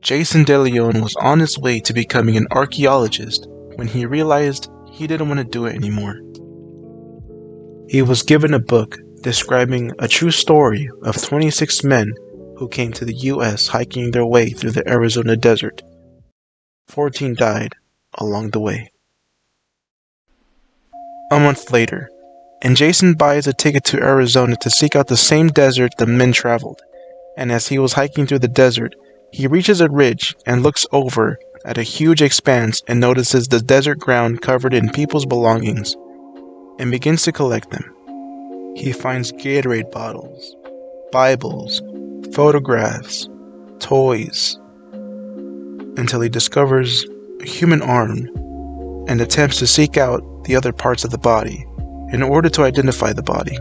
Jason DeLeon was on his way to becoming an archaeologist when he realized he didn't want to do it anymore. He was given a book describing a true story of 26 men who came to the US hiking their way through the Arizona desert. 14 died along the way. A month later, and Jason buys a ticket to Arizona to seek out the same desert the men traveled, and as he was hiking through the desert, he reaches a ridge and looks over at a huge expanse and notices the desert ground covered in people's belongings, and begins to collect them. He finds Gatorade bottles, Bibles, photographs, toys, until he discovers a human arm and attempts to seek out the other parts of the body in order to identify the body.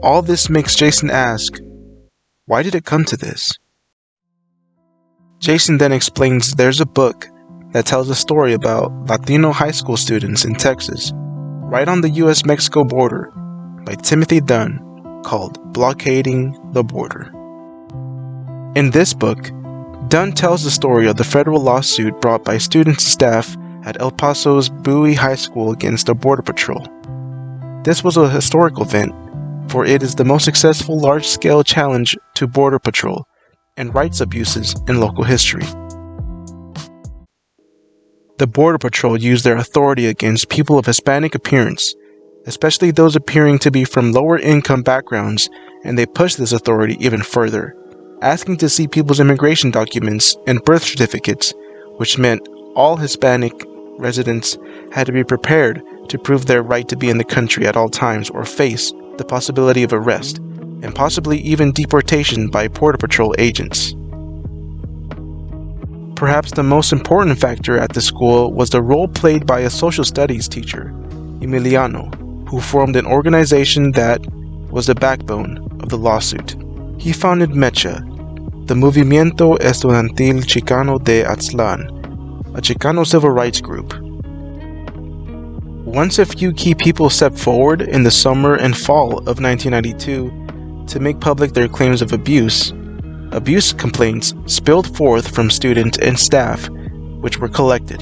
All this makes Jason ask, why did it come to this? Jason then explains there's a book that tells a story about Latino high school students in Texas, right on the US-Mexico border, by Timothy Dunn, called Blockading the Border. In this book, Dunn tells the story of the federal lawsuit brought by students and staff at El Paso's Bowie High School against the Border Patrol. This was a historical event, for it is the most successful large-scale challenge to Border Patrol and rights abuses in local history. The Border Patrol used their authority against people of Hispanic appearance, especially those appearing to be from lower-income backgrounds, and they pushed this authority even further, asking to see people's immigration documents and birth certificates, which meant all Hispanic residents had to be prepared to prove their right to be in the country at all times or face the possibility of arrest, and possibly even deportation by Border Patrol agents. Perhaps the most important factor at the school was the role played by a social studies teacher, Emiliano, who formed an organization that was the backbone of the lawsuit. He founded MECHA, the Movimiento Estudiantil Chicano de Aztlán, a Chicano civil rights group. Once a few key people stepped forward in the summer and fall of 1992 to make public their claims of abuse complaints spilled forth from students and staff, which were collected.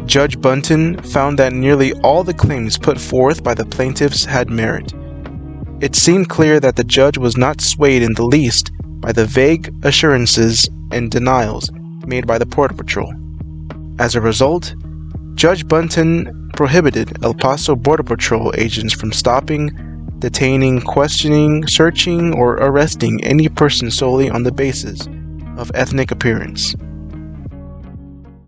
Judge Bunton found that nearly all the claims put forth by the plaintiffs had merit. It seemed clear that the judge was not swayed in the least by the vague assurances and denials made by the Border Patrol. As a result, Judge Bunton prohibited El Paso Border Patrol agents from stopping, detaining, questioning, searching, or arresting any person solely on the basis of ethnic appearance.